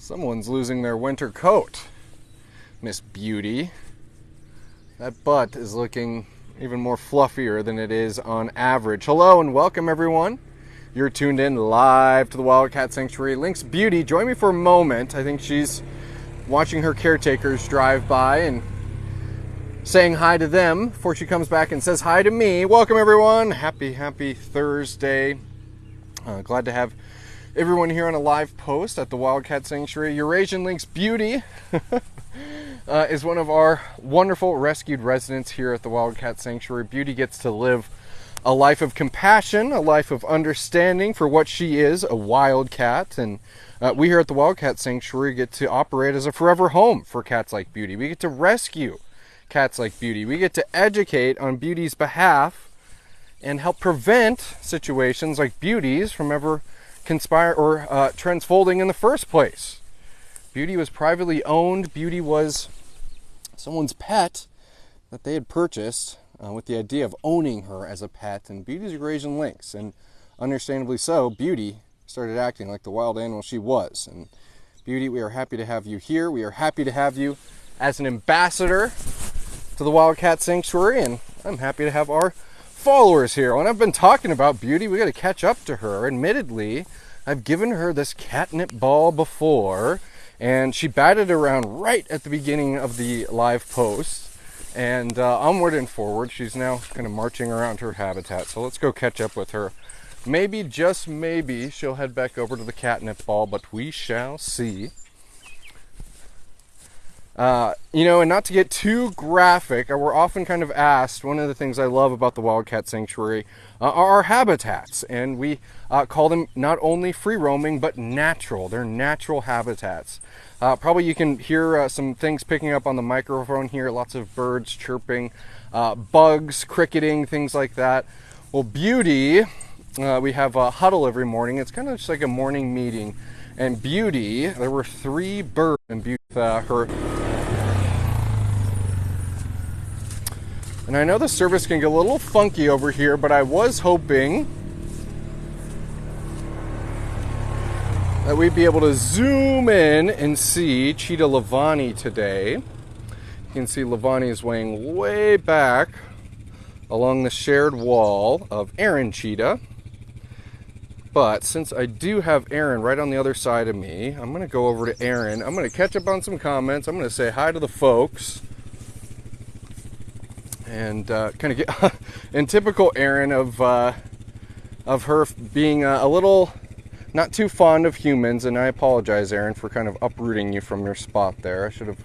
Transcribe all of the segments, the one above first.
Someone's losing their winter coat. Miss Beauty. That butt is looking even more fluffier than it is on average. Hello and welcome everyone. You're tuned in live to the Wildcat Sanctuary. Lynx Beauty, join me for a moment. I think she's watching her caretakers drive by and saying hi to them before she comes back and says hi to me. Welcome everyone. Happy Thursday. Glad to have everyone here on a live post at the Wildcat Sanctuary. Eurasian Lynx Beauty is one of our wonderful rescued residents here at the Wildcat Sanctuary. Beauty gets to live a life of compassion, a life of understanding for what she is, a wildcat. And we here at the Wildcat Sanctuary get to operate as a forever home for cats like Beauty. We get to rescue cats like Beauty. We get to educate on Beauty's behalf and help prevent situations like Beauty's from ever conspire or transfolding in the first place. Beauty was privately owned. Beauty was someone's pet that they had purchased with the idea of owning her as a pet. And Beauty's Eurasian Lynx, and understandably so, Beauty started acting like the wild animal she was. And Beauty, we are happy to have you here. We are happy to have you as an ambassador to the Wildcat Sanctuary, and I'm happy to have our followers here. When I've been talking about Beauty, we got to catch up to her. Admittedly, I've given her this catnip ball before, and she batted around right at the beginning of the live post, and onward and forward, she's now kind of marching around her habitat. So let's go catch up with her. Maybe, just maybe, she'll head back over to the catnip ball, but we shall see. And not to get too graphic, we're often kind of asked, one of the things I love about the Wildcat Sanctuary are our habitats, and we call them not only free roaming, but natural. They're natural habitats. Probably you can hear some things picking up on the microphone here, lots of birds chirping, bugs, cricketing, things like that. Well, Beauty, we have a huddle every morning. It's kind of just like a morning meeting. And Beauty, there were 3 birds, and Beauty, her. And I know the service can get a little funky over here, but I was hoping that we'd be able to zoom in and see Cheetah Lavani today. You can see Lavani is laying way back along the shared wall of Erin Cheetah. But since I do have Erin right on the other side of me, I'm going to go over to Erin. I'm going to catch up on some comments. I'm going to say hi to the folks. And kind of get in typical Erin of her being a little not too fond of humans. And I apologize, Erin, for kind of uprooting you from your spot there. I should have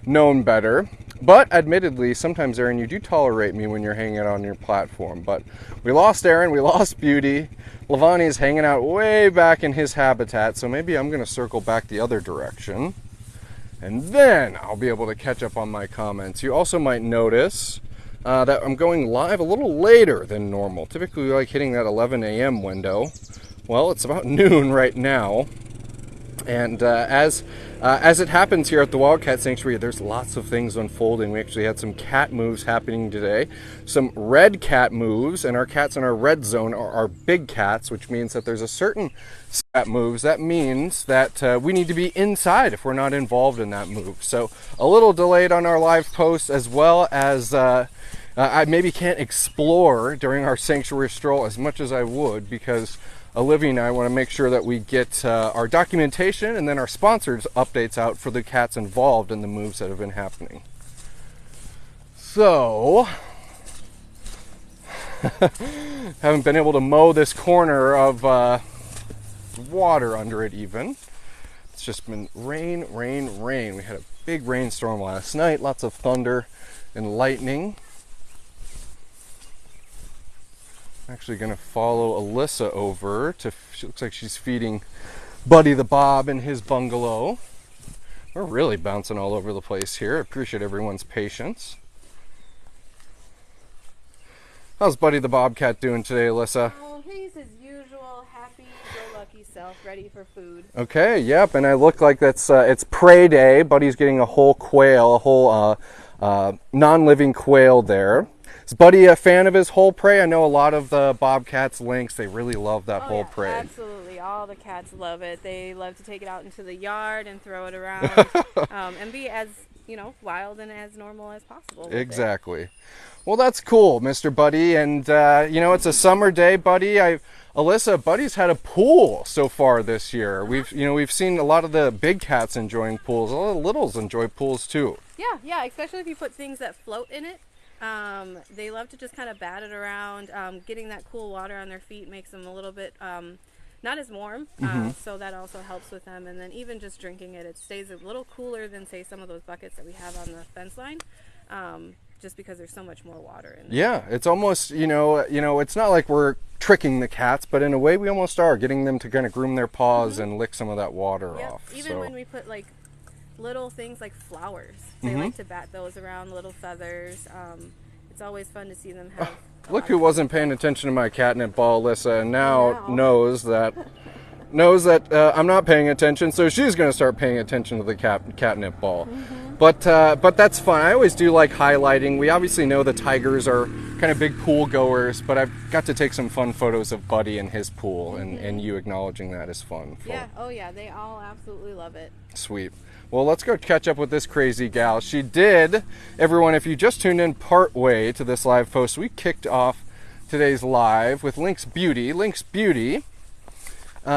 known better. But admittedly, sometimes, Erin, you do tolerate me when you're hanging out on your platform. But we lost Erin, we lost Beauty. Lavani is hanging out way back in his habitat, so maybe I'm going to circle back the other direction. And then I'll be able to catch up on my comments. You also might notice that I'm going live a little later than normal. Typically, we like hitting that 11 a.m. window. Well, it's about noon right now. And as it happens here at the Wildcat Sanctuary, there's lots of things unfolding. We actually had some cat moves happening today, some red cat moves, and our cats in our red zone are big cats, which means that there's a certain cat moves. That means that we need to be inside if we're not involved in that move. So a little delayed on our live post, as well as I maybe can't explore during our sanctuary stroll as much as I would, because Olivia and I want to make sure that we get our documentation and then our sponsors updates out for the cats involved in the moves that have been happening. So, haven't been able to mow this corner of water under it even. It's just been rain. We had a big rainstorm last night, lots of thunder and lightning. Actually going to follow Alyssa over to, she looks like she's feeding Buddy the Bob in his bungalow. We're really bouncing all over the place here. I appreciate everyone's patience. How's Buddy the Bobcat doing today, Alyssa? Oh, he's his usual happy-go-lucky self, ready for food. Okay, yep, and I look like that's it's prey day. Buddy's getting a whole quail, a whole non-living quail there. Is Buddy a fan of his whole prey? I know a lot of the bobcats, lynx, they really love that whole prey. Absolutely. all the cats love it. They love to take it out into the yard and throw it around, and be as, wild and as normal as possible with Exactly. Well, that's cool, Mr. Buddy. And, it's a summer day, Buddy. Alyssa, Buddy's had a pool so far this year. We've seen a lot of the big cats enjoying pools. A lot of the littles enjoy pools, too. Yeah, especially if you put things that float in it. They love to just kind of bat it around. Getting that cool water on their feet makes them a little bit not as warm, so that also helps with them. And then even just drinking it stays a little cooler than, say, some of those buckets that we have on the fence line, just because there's so much more water in there. Yeah, it's almost, it's not like we're tricking the cats, but in a way we almost are, getting them to kind of groom their paws and lick some of that water off. Even when we put, like, little things like flowers, they like to bat those around, little feathers. It's always fun to see them have look who wasn't paying attention to my catnip ball, Alyssa, and now knows that I'm not paying attention, so she's going to start paying attention to the catnip ball. But that's fun. I always do like highlighting. We obviously know the tigers are kind of big pool goers, but I've got to take some fun photos of Buddy and his pool, and you acknowledging that is fun. Yeah, oh yeah, they all absolutely love it. Sweet. Well, let's go catch up with this crazy gal. She did, everyone, if you just tuned in part way to this live post, we kicked off today's live with Lynx Beauty. Lynx Beauty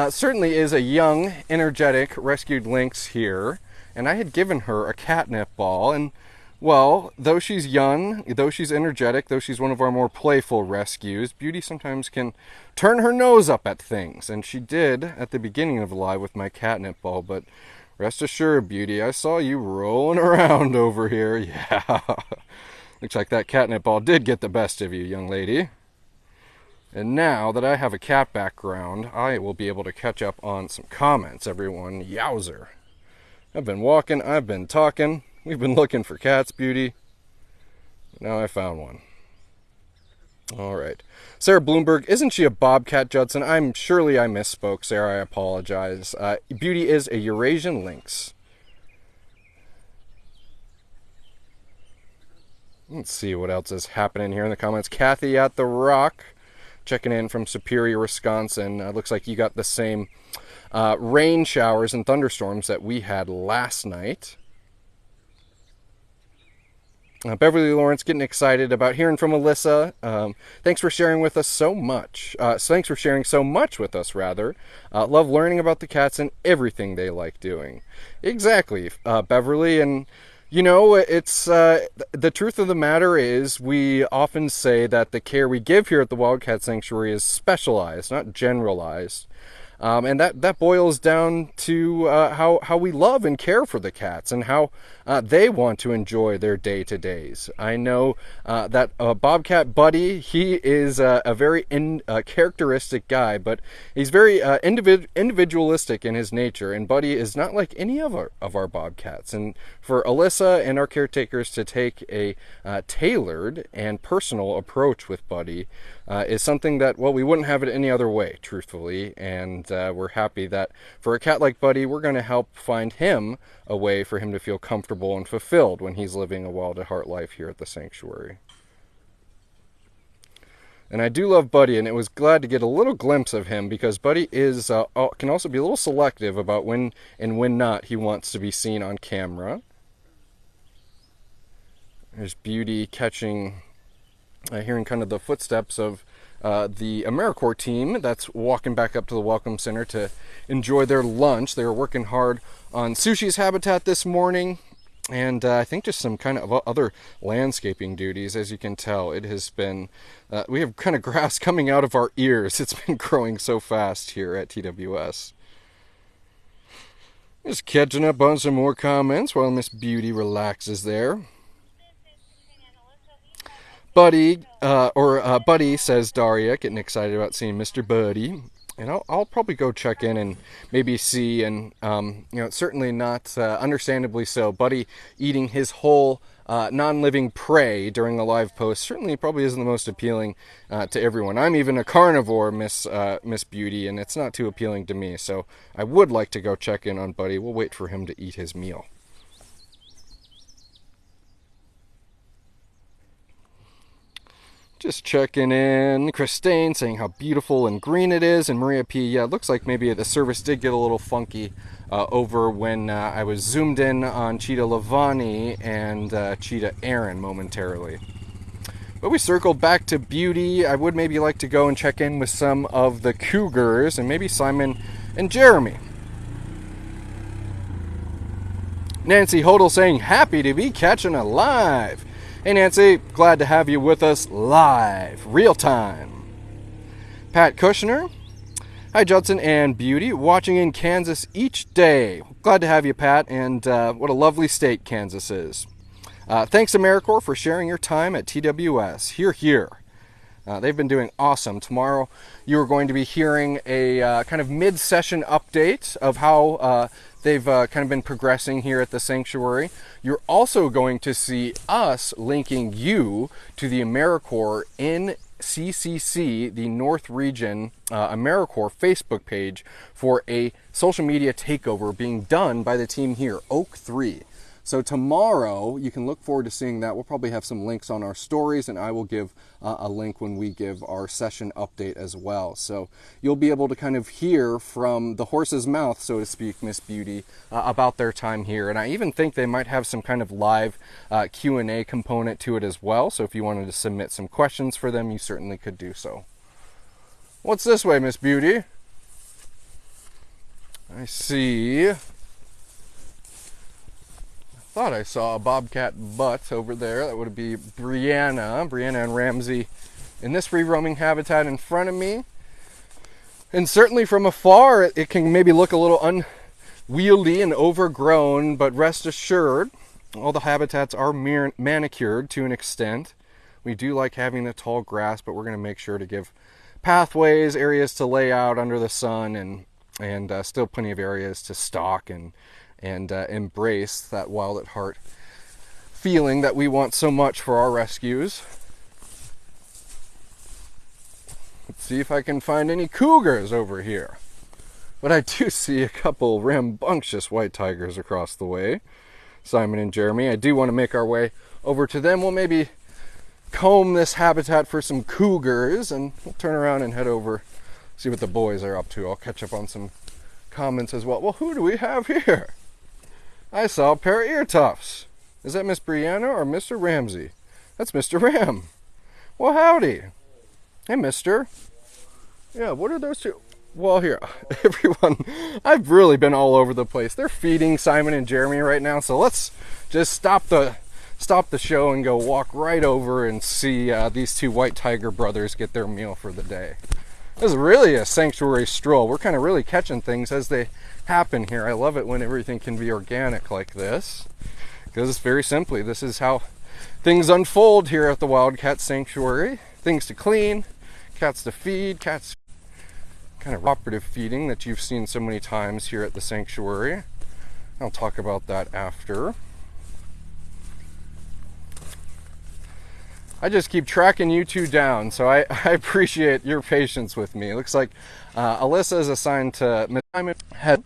certainly is a young, energetic, rescued lynx here, and I had given her a catnip ball, and, well, though she's young, though she's energetic, though she's one of our more playful rescues, Beauty sometimes can turn her nose up at things, and she did at the beginning of the live with my catnip ball, but rest assured, Beauty, I saw you rolling around over here. Yeah. Looks like that catnip ball did get the best of you, young lady. And now that I have a cat background, I will be able to catch up on some comments, everyone. Yowzer. I've been walking, I've been talking. We've been looking for cats, Beauty. Now I found one. All right. Sarah Bloomberg, isn't she a bobcat, Judson? Surely I misspoke, Sarah. I apologize. Beauty is a Eurasian Lynx. Let's see what else is happening here in the comments. Kathy at the Rock, checking in from Superior, Wisconsin. Looks like you got the same rain showers and thunderstorms that we had last night. Beverly Lawrence getting excited about hearing from Alyssa. Thanks for sharing with us so much. Thanks for sharing so much with us, rather. Love learning about the cats and everything they like doing. Exactly, Beverly. And, it's the truth of the matter is we often say that the care we give here at the Wildcat Sanctuary is specialized, not generalized. And that boils down to how we love and care for the cats and how they want to enjoy their day-to-days. I know that Bobcat Buddy, he is a very characteristic guy, but he's very individualistic in his nature, and Buddy is not like any of our Bobcats. And for Alyssa and our caretakers to take a tailored and personal approach with Buddy is something that, well, we wouldn't have it any other way, truthfully, and we're happy that for a cat like Buddy, we're going to help find him a way for him to feel comfortable and fulfilled when he's living a wild at heart life here at the sanctuary. And I do love Buddy, and it was glad to get a little glimpse of him because Buddy is can also be a little selective about when and when not he wants to be seen on camera. There's Beauty catching, hearing kind of the footsteps of the AmeriCorps team that's walking back up to the Welcome Center to enjoy their lunch. They were working hard on Sushi's habitat this morning, and I think just some kind of other landscaping duties. As you can tell, it has been, we have kind of grass coming out of our ears. It's been growing so fast here at TWS. Just catching up on some more comments while Miss Beauty relaxes there. Buddy, Buddy, says Daria, getting excited about seeing Mr. Buddy. And I'll probably go check in and maybe see, and, certainly not, understandably so, Buddy eating his whole non-living prey during a live post certainly probably isn't the most appealing to everyone. I'm even a carnivore, Miss Beauty, and it's not too appealing to me. So I would like to go check in on Buddy. We'll wait for him to eat his meal. Just checking in. Christine saying how beautiful and green it is. And Maria P, yeah, it looks like maybe the service did get a little funky over when I was zoomed in on Cheetah Lavani and Cheetah Erin momentarily. But we circled back to beauty. I would maybe like to go and check in with some of the cougars and maybe Simon and Jeremy. Nancy Hodel saying happy to be catching alive. Hey Nancy, glad to have you with us live, real time. Pat Kushner, hi Judson and Beauty, watching in Kansas each day. Glad to have you, Pat, and what a lovely state Kansas is. Thanks AmeriCorps for sharing your time at TWS. Hear, hear. They've been doing awesome. Tomorrow you are going to be hearing a kind of mid-session update of how they've kind of been progressing here at the sanctuary. You're also going to see us linking you to the AmeriCorps NCCC, the North Region AmeriCorps Facebook page for a social media takeover being done by the team here, Oak 3. So tomorrow, you can look forward to seeing that. We'll probably have some links on our stories, and I will give a link when we give our session update as well. So you'll be able to kind of hear from the horse's mouth, so to speak, Miss Beauty, about their time here. And I even think they might have some kind of live Q&A component to it as well. So if you wanted to submit some questions for them, you certainly could do so. What's this way, Miss Beauty? I see... thought I saw a bobcat butt over there. That would be Brianna and Ramsey in this free roaming habitat in front of me. And certainly from afar, it can maybe look a little unwieldy and overgrown, but rest assured, all the habitats are manicured to an extent. We do like having the tall grass, but we're going to make sure to give pathways, areas to lay out under the sun, and still plenty of areas to stalk and embrace that wild at heart feeling that we want so much for our rescues. Let's see if I can find any cougars over here. But I do see a couple rambunctious white tigers across the way. Simon and Jeremy. I do want to make our way over to them. We'll maybe comb this habitat for some cougars, and we'll turn around and head over, see what the boys are up to. I'll catch up on some comments as well. Well, who do we have here? I saw a pair of ear tufts. Is that Miss Brianna or Mr. Ramsey? That's Mr. Ram. Well, howdy. Hey, mister. Yeah, what are those two? Well, here, everyone, I've really been all over the place. They're feeding Simon and Jeremy right now, so let's just stop the show and go walk right over and see these two white tiger brothers get their meal for the day. This is really a sanctuary stroll. We're kind of really catching things as they happen here. I love it when everything can be organic like this, because very simply, this is how things unfold here at the Wildcat Sanctuary. Things to clean, cats to feed, cats kind of cooperative feeding that you've seen so many times here at the sanctuary. I'll talk about that after. I just keep tracking you two down, so I appreciate your patience with me. It looks like Alyssa is assigned to Miss Simon Head.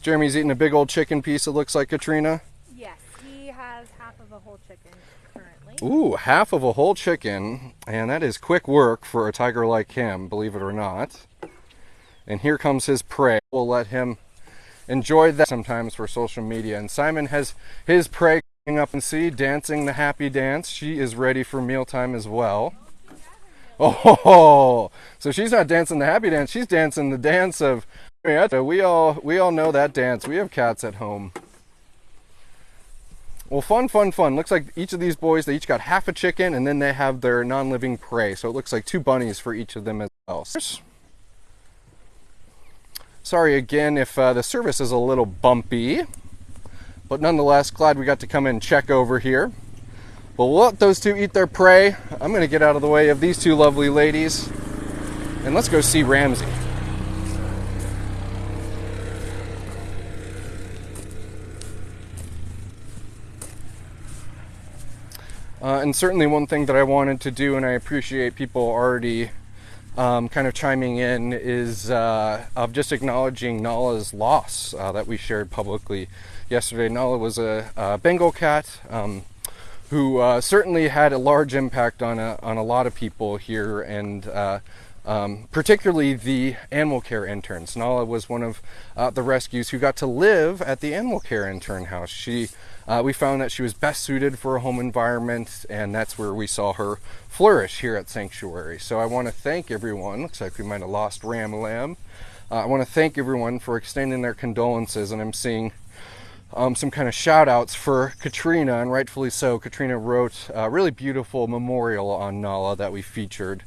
Jeremy's eating a big old chicken piece, it looks like, Katrina. Yes, he has half of a whole chicken currently. Ooh, half of a whole chicken, and that is quick work for a tiger like him, believe it or not. And here comes his prey. We'll let him enjoy that sometimes for social media. And Simon has his prey up and see, dancing the happy dance. She is ready for mealtime as well. Oh, so she's not dancing the happy dance, she's dancing the dance of, we all know that dance. We have cats at home. Well, fun. Looks like each of these boys, they each got half a chicken, and then they have their non-living prey. So it looks like 2 bunnies for each of them as well. Sorry again if the service is a little bumpy. But nonetheless, glad we got to come in and check over here. But we'll let those two eat their prey. I'm going to get out of the way of these two lovely ladies. And let's go see Ramsey. And certainly one thing that I wanted to do, and I appreciate people already kind of chiming in, is of just acknowledging Nala's loss that we shared publicly yesterday. Nala was a Bengal cat who certainly had a large impact on a lot of people here, and particularly the animal care interns. Nala was one of the rescues who got to live at the animal care intern house. We found that she was best suited for a home environment, and that's where we saw her flourish here at Sanctuary. So I want to thank everyone. Looks like we might have lost Ram. I want to thank everyone for extending their condolences, and I'm seeing some kind of shout outs for Katrina, and rightfully so. Katrina wrote a really beautiful memorial on Nala that we featured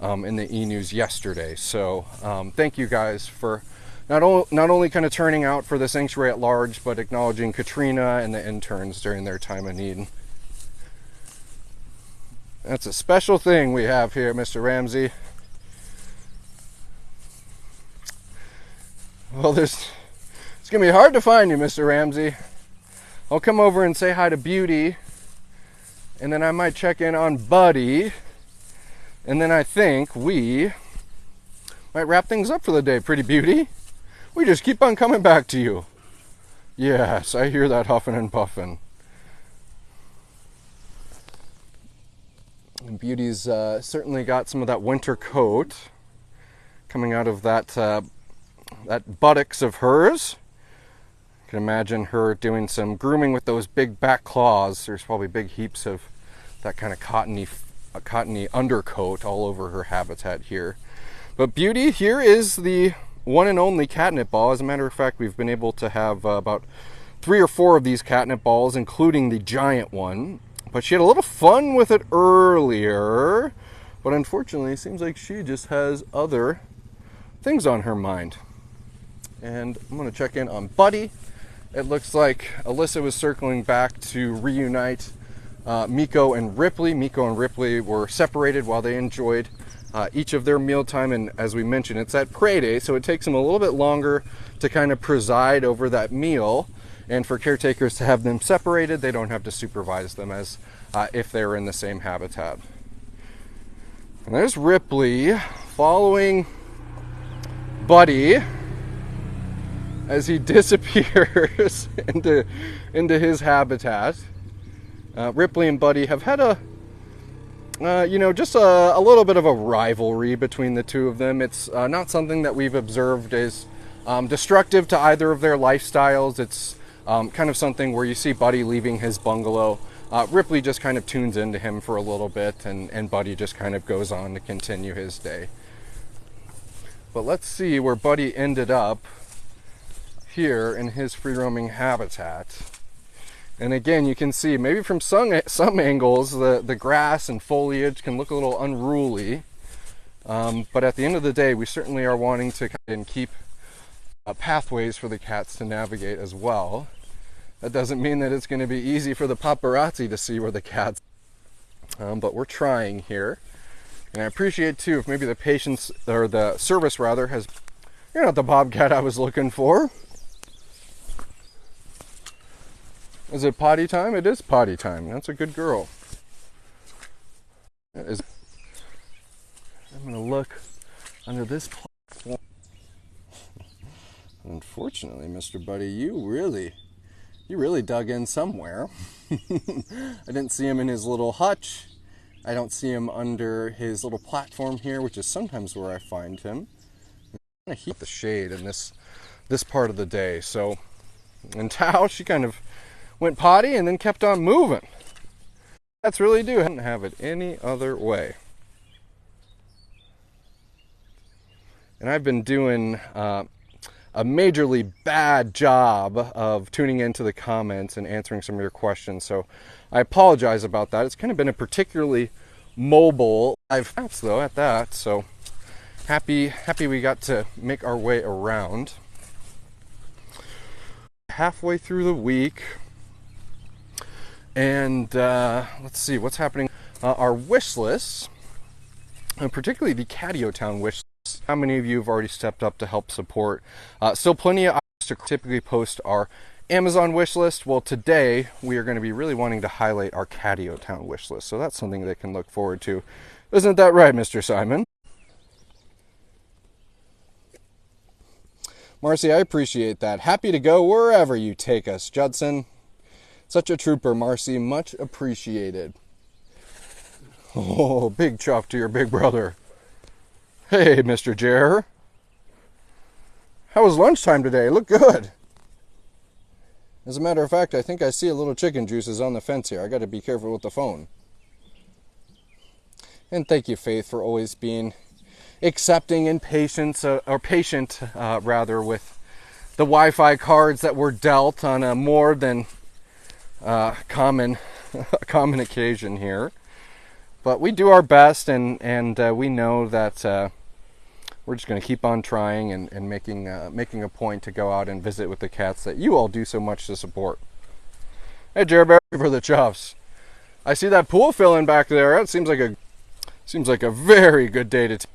in the e-news yesterday. So thank you guys for not only kind of turning out for the sanctuary at large, but acknowledging Katrina and the interns during their time of need. That's a special thing we have here, Mr. Ramsey. Well, it's going to be hard to find you, Mr. Ramsey. I'll come over and say hi to Beauty, and then I might check in on Buddy, and then I think we might wrap things up for the day, pretty Beauty. We just keep on coming back to you. Yes, I hear that huffing and puffing. And Beauty's certainly got some of that winter coat coming out of that buttocks of hers. You can imagine her doing some grooming with those big back claws. There's probably big heaps of that kind of cottony undercoat all over her habitat here. But Beauty, here is the one and only catnip ball. As a matter of fact, we've been able to have about 3 or 4 of these catnip balls, including the giant one. But she had a little fun with it earlier. But unfortunately, it seems like she just has other things on her mind. And I'm going to check in on Buddy. It looks like Alyssa was circling back to reunite Meeko and Ripley. Meeko and Ripley were separated while they enjoyed each of their mealtime, and as we mentioned, it's at prey day, so it takes them a little bit longer to kind of preside over that meal, and for caretakers to have them separated, they don't have to supervise them as if they're in the same habitat. And there's Ripley following Buddy as he disappears into his habitat. Ripley and Buddy have had just a little bit of a rivalry between the two of them. It's not something that we've observed as destructive to either of their lifestyles. It's kind of something where you see Buddy leaving his bungalow. Ripley just kind of tunes into him for a little bit, and Buddy just kind of goes on to continue his day. But let's see where Buddy ended up here in his free-roaming habitat. And again, you can see maybe from some angles the grass and foliage can look a little unruly, but at the end of the day, we certainly are wanting to keep pathways for the cats to navigate as well. That doesn't mean that it's going to be easy for the paparazzi to see where the cats but we're trying here. And I appreciate too if maybe the patience, or the service rather, has, you're not the bobcat I was looking for. Is it potty time? It is potty time. That's a good girl. I'm going to look under this platform. Unfortunately, Mr. Buddy, you really dug in somewhere. I didn't see him in his little hutch. I don't see him under his little platform here, which is sometimes where I find him. I'm going to heat the shade in this part of the day. So, and Tao, she kind of went potty and then kept on moving. That's really do. I didn't have it any other way. And I've been doing a majorly bad job of tuning into the comments and answering some of your questions. So I apologize about that. It's kind of been a particularly mobile live apps though at that. So happy we got to make our way around. Halfway through the week. And let's see what's happening. Our wish lists, and particularly the Catio Town wish list. How many of you have already stepped up to help support? Still plenty of items to typically post our Amazon wish list. Well, today we are going to be really wanting to highlight our Catio Town wish list. So that's something they can look forward to. Isn't that right, Mr. Simon? Marcy, I appreciate that. Happy to go wherever you take us, Judson. Such a trooper, Marcy. Much appreciated. Oh, big chuff to your big brother. Hey, Mr. Jer. How was lunchtime today? Look good. As a matter of fact, I think I see a little chicken juices on the fence here. I got to be careful with the phone. And thank you, Faith, for always being accepting and patient with the Wi-Fi cards that were dealt on a more than common occasion here. But we do our best, and we know that we're just going to keep on trying and making a point to go out and visit with the cats that you all do so much to support. Hey, Jerry, for the chuffs. I see that pool filling back there. It seems like a very good day to.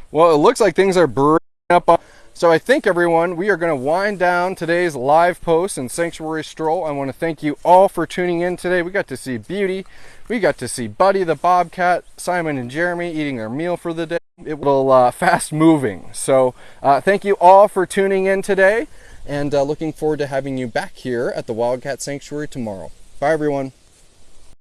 Well, it looks like things are brewing up. So I think, everyone, we are going to wind down today's live post and sanctuary stroll. I want to thank you all for tuning in today. We got to see Beauty. We got to see Buddy the Bobcat, Simon and Jeremy eating their meal for the day. It was fast moving. So thank you all for tuning in today, and looking forward to having you back here at the Wildcat Sanctuary tomorrow. Bye, everyone.